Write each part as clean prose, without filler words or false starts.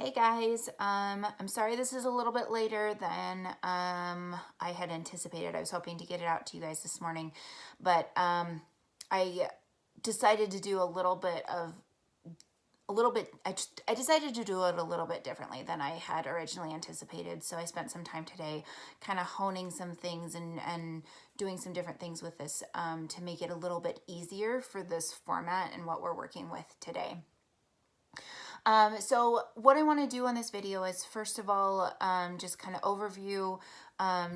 Hey guys, I'm sorry this is a little bit later than I had anticipated. I was hoping to get it out to you guys this morning, but I decided to do I decided to do it a little bit differently than I had originally anticipated. So I spent some time today kind of honing some things and doing some different things with this to make it a little bit easier for this format and what we're working with today. So what I want to do on this video is first of all, just kind of overview,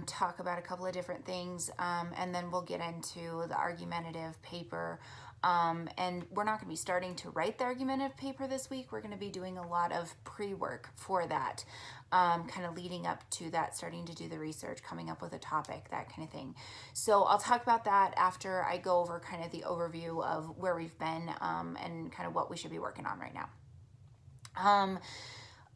talk about a couple of different things, and then we'll get into the argumentative paper. And we're not going to be starting to write the argumentative paper this week. We're going to be doing a lot of pre-work for that, kind of leading up to that, starting to do the research, coming up with a topic, that kind of thing. So I'll talk about that after I go over kind of the overview of where we've been, and kind of what we should be working on right now.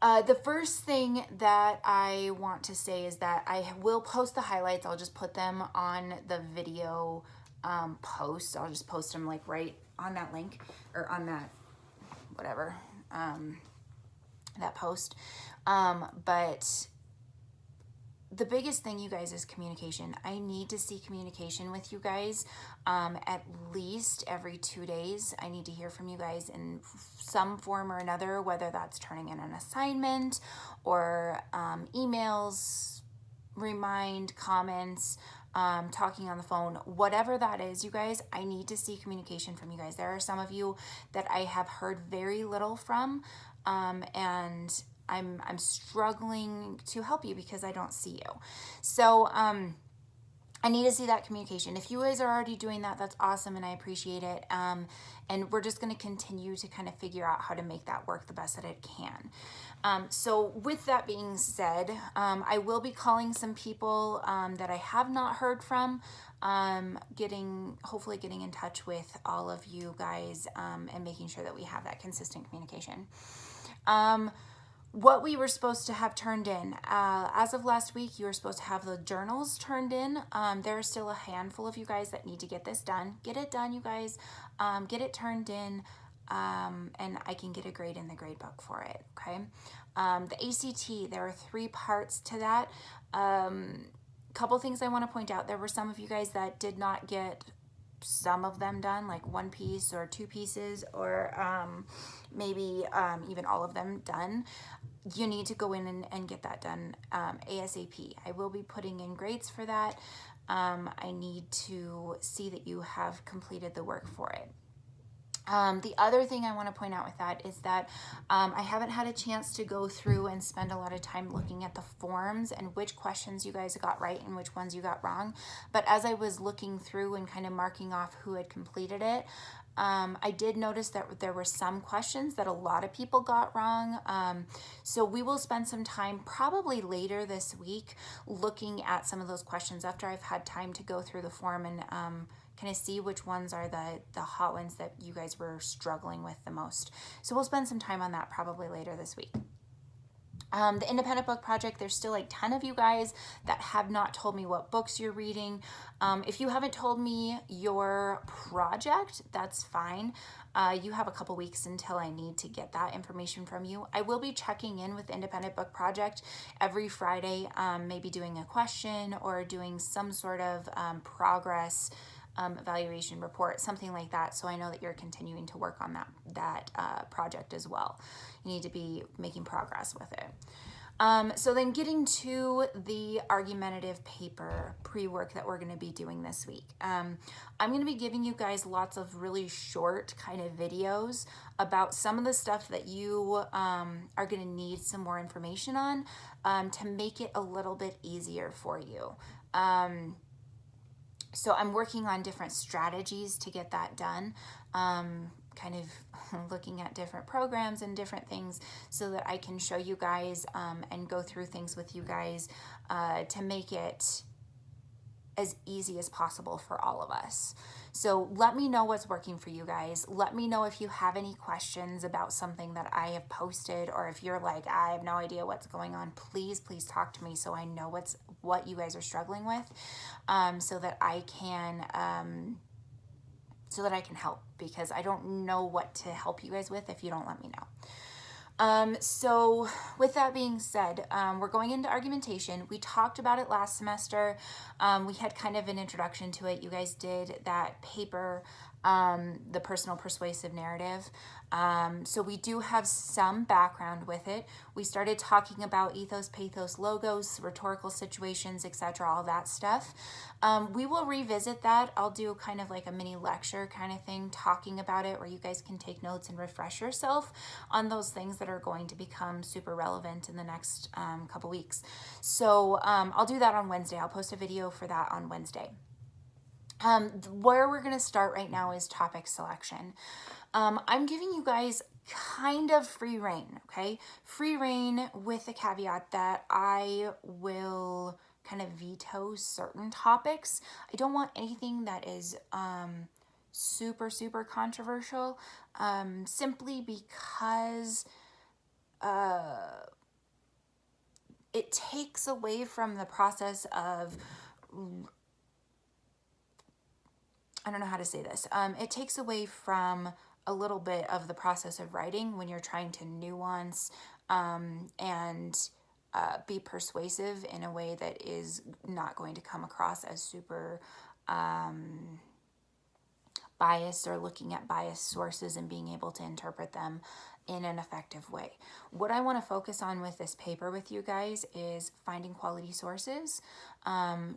The first thing that I want to say is that I will post the highlights. I'll just put them on the video post. I'll just post them like right on that link or on that whatever, that post. But the biggest thing, you guys, is communication. I need to see communication with you guys at least every 2 days. I need to hear from you guys in some form or another, whether that's turning in an assignment or emails, comments, talking on the phone, whatever that is, you guys, I need to see communication from you guys. There are some of you that I have heard very little from, and I'm struggling to help you because I don't see you. So I need to see that communication. If you guys are already doing that, that's awesome and I appreciate it. And we're just going to continue to kind of figure out how to make that work the best that it can. So with that being said, I will be calling some people that I have not heard from, hopefully getting in touch with all of you guys, and making sure that we have that consistent communication. What we were supposed to have turned in, as of last week, you were supposed to have the journals turned in. There are still a handful of you guys that need to get this done. Get it done, you guys. Get it turned in, and I can get a grade in the grade book for it, okay? The ACT, there are 3 parts to that. Couple things I want to point out. There were some of you guys that did not get some of them done, like 1 piece or 2 pieces, or maybe even all of them done. You need to go in and get that done ASAP. I will be putting in grades for that. I need to see that you have completed the work for it. The other thing I want to point out with that is that I haven't had a chance to go through and spend a lot of time looking at the forms and which questions you guys got right and which ones you got wrong. But as I was looking through and kind of marking off who had completed it, I did notice that there were some questions that a lot of people got wrong. So we will spend some time probably later this week looking at some of those questions after I've had time to go through the form and kind of see which ones are the hot ones that you guys were struggling with the most. So we'll spend some time on that probably later this week. The independent book project, there's still like 10 of you guys that have not told me what books you're reading. If you haven't told me your project, that's fine. You have a couple weeks until I need to get that information from you. I will be checking in with the independent book project every Friday, maybe doing a question or doing some sort of progress evaluation report, something like that, so I know that you're continuing to work on that project as well. You need to be making progress with it. So then getting to the argumentative paper pre-work that we're going to be doing this week. I'm going to be giving you guys lots of really short kind of videos about some of the stuff that you are going to need some more information on, to make it a little bit easier for you. So I'm working on different strategies to get that done, kind of looking at different programs and different things so that I can show you guys and go through things with you guys to make it as easy as possible for all of us. So let me know what's working for you guys. Let me know if you have any questions about something that I have posted, or if you're like, I have no idea what's going on. Please talk to me so I know what you guys are struggling with, so that I can help, because I don't know what to help you guys with if you don't let me know. So with that being said, we're going into argumentation. We talked about it last semester. We had kind of an introduction to it. You guys did that paper, the personal persuasive narrative. So we do have some background with it. We started talking about ethos, pathos, logos, rhetorical situations, etc., all that stuff. We will revisit that. I'll do kind of like a mini lecture kind of thing talking about it where you guys can take notes and refresh yourself on those things that are going to become super relevant in the next couple weeks. So I'll do that on Wednesday. I'll post a video for that on Wednesday. Where we're going to start right now is topic selection. I'm giving you guys kind of free reign, okay? Free reign with the caveat that I will kind of veto certain topics. I don't want anything that is super, super controversial, simply because it takes away from the process of, I don't know how to say this. It takes away from a little bit of the process of writing when you're trying to nuance and be persuasive in a way that is not going to come across as super biased, or looking at biased sources and being able to interpret them in an effective way. What I want to focus on with this paper with you guys is finding quality sources,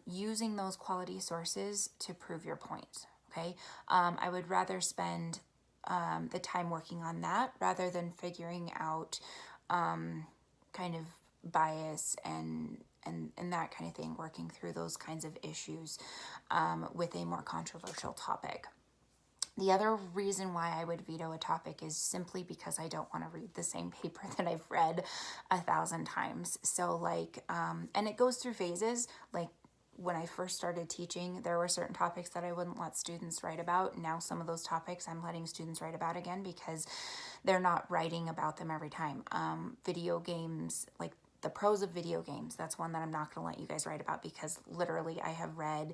using those quality sources to prove your point. Okay, I would rather spend the time working on that rather than figuring out kind of bias and that kind of thing, working through those kinds of issues with a more controversial topic. The other reason why I would veto a topic is simply because I don't want to read the same paper that I've read 1,000 times. So like, and it goes through phases. Like when I first started teaching, there were certain topics that I wouldn't let students write about. Now some of those topics I'm letting students write about again because they're not writing about them every time. Video games, like the pros of video games, that's one that I'm not going to let you guys write about because literally I have read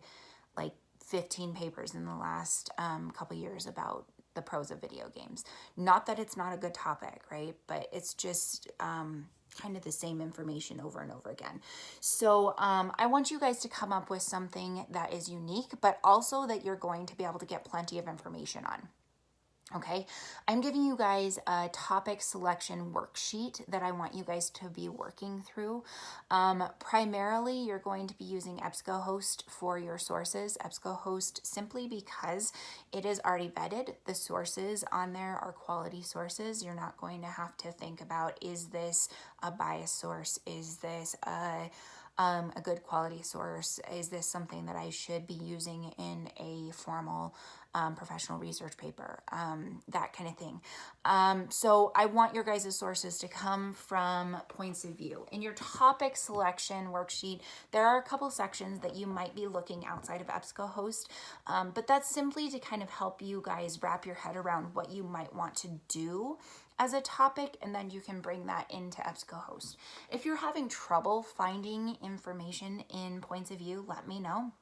like 15 papers in the last couple years about the pros of video games. Not that it's not a good topic, right? But it's just kind of the same information over and over again. So I want you guys to come up with something that is unique, but also that you're going to be able to get plenty of information on. Okay, I'm giving you guys a topic selection worksheet that I want you guys to be working through. Primarily, you're going to be using EBSCOhost for your sources. EBSCOhost simply because it is already vetted. The sources on there are quality sources. You're not going to have to think about, is this a biased source? Is this a good quality source? Is this something that I should be using in a formal professional research paper? That kind of thing. So I want your guys' sources to come from points of view. In your topic selection worksheet, there are a couple sections that you might be looking outside of EBSCOhost, but that's simply to kind of help you guys wrap your head around what you might want to do as a topic, and then you can bring that into EBSCOhost. If you're having trouble finding information in points of view, let me know,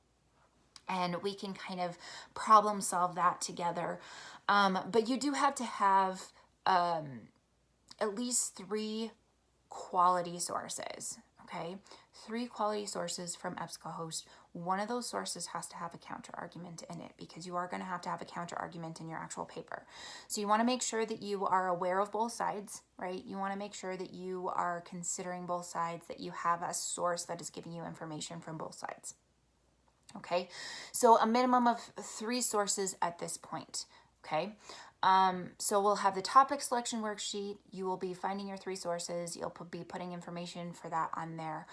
and we can kind of problem solve that together. But you do have to have at least 3 quality sources, okay? 3 quality sources from EBSCOhost. One of those sources has to have a counter argument in it because you are going to have a counter argument in your actual paper. So you want to make sure that you are aware of both sides, right? You want to make sure that you are considering both sides, that you have a source that is giving you information from both sides. Okay, so a minimum of 3 sources at this point, okay? So we'll have the topic selection worksheet. You will be finding your 3 sources. You'll be putting information for that on there.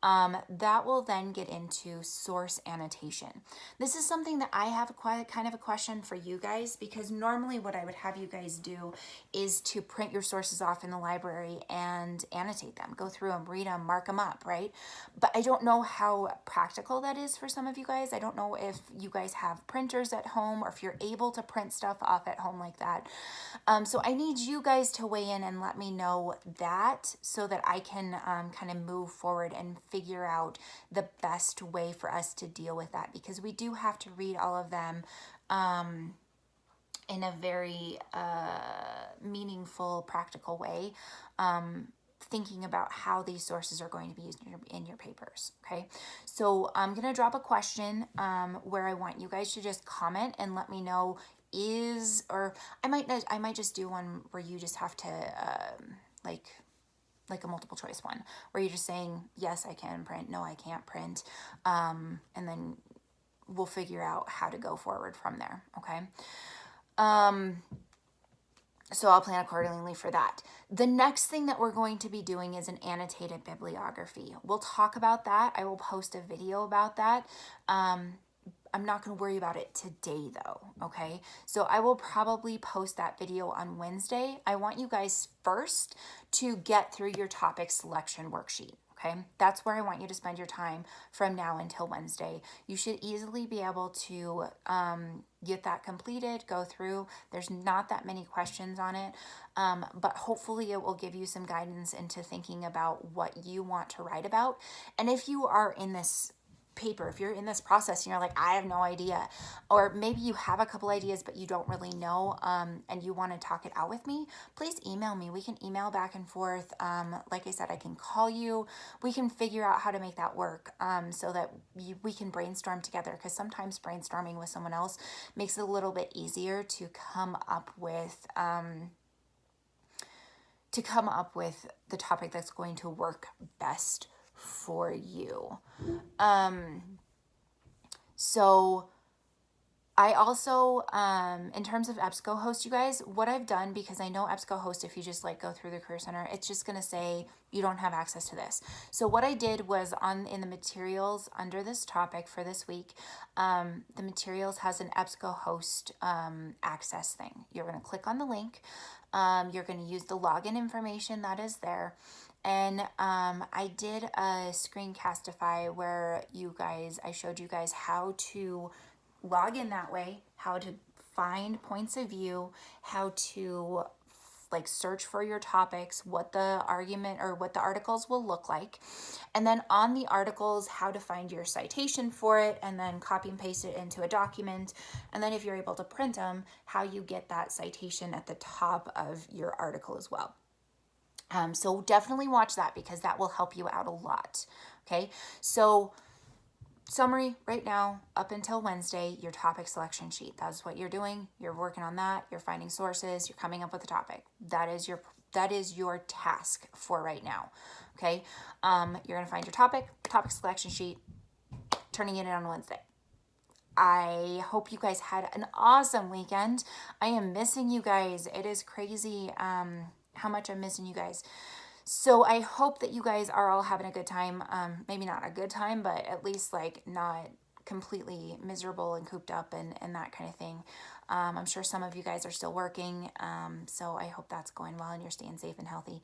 That will then get into source annotation. This is something that I have kind of a question for you guys, because normally what I would have you guys do is to print your sources off in the library and annotate them, go through them, read them, mark them up, right? But I don't know how practical that is for some of you guys. I don't know if you guys have printers at home or if you're able to print stuff off at home like that. So I need you guys to weigh in and let me know that so that I can kind of move forward and figure out the best way for us to deal with that, because we do have to read all of them in a very meaningful, practical way, thinking about how these sources are going to be used in your papers. Okay, so I'm gonna drop a question where I want you guys to just comment and let me know or I might just do one where you just have to like a multiple choice one where you're just saying yes I can print, no I can't print, and then we'll figure out how to go forward from there. Okay. So I'll plan accordingly for that. The next thing that we're going to be doing is an annotated bibliography. We'll talk about that. I will post a video about that. I'm not going to worry about it today though, okay? So I will probably post that video on Wednesday. I want you guys first to get through your topic selection worksheet. Okay, that's where I want you to spend your time from now until Wednesday. You should easily be able to get that completed, go through. There's not that many questions on it, but hopefully it will give you some guidance into thinking about what you want to write about. And if you are in this paper, if you're in this process and you're like, I have no idea, or maybe you have a couple ideas but you don't really know, and you want to talk it out with me, please email me. We can email back and forth. Like I said, I can call you. We can figure out how to make that work, so that we can brainstorm together, because sometimes brainstorming with someone else makes it a little bit easier to come up with the topic that's going to work best for you. So I also, in terms of EBSCOhost, you guys, what I've done, because I know EBSCOhost, if you just like go through the Career Center, it's just going to say you don't have access to this. So what I did was in the materials under this topic for this week, the materials has an EBSCOhost access thing. You're going to click on the link. You're going to use the login information that is there. And I did a screencastify where I showed you guys how to log in that way, how to find points of view, how to like search for your topics, what the argument or what the articles will look like. And then on the articles, how to find your citation for it, and then copy and paste it into a document. And then if you're able to print them, how you get that citation at the top of your article as well. So definitely watch that, because that will help you out a lot. Okay, so summary right now, up until Wednesday, your topic selection sheet. That's what you're doing. You're working on that. You're finding sources. You're coming up with a topic. That is your task for right now. Okay, you're gonna find your topic selection sheet, turning it in on Wednesday. I hope you guys had an awesome weekend. I am missing you guys. It is crazy how much I'm missing you guys. So I hope that you guys are all having a good time. Maybe not a good time, but at least like not completely miserable and cooped up and that kind of thing. I'm sure some of you guys are still working. So I hope that's going well and you're staying safe and healthy.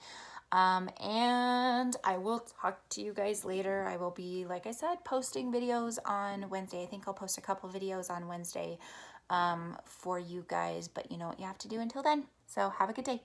And I will talk to you guys later. I will be, like I said, posting videos on Wednesday. I think I'll post a couple videos on Wednesday for you guys, but you know what you have to do until then. So have a good day.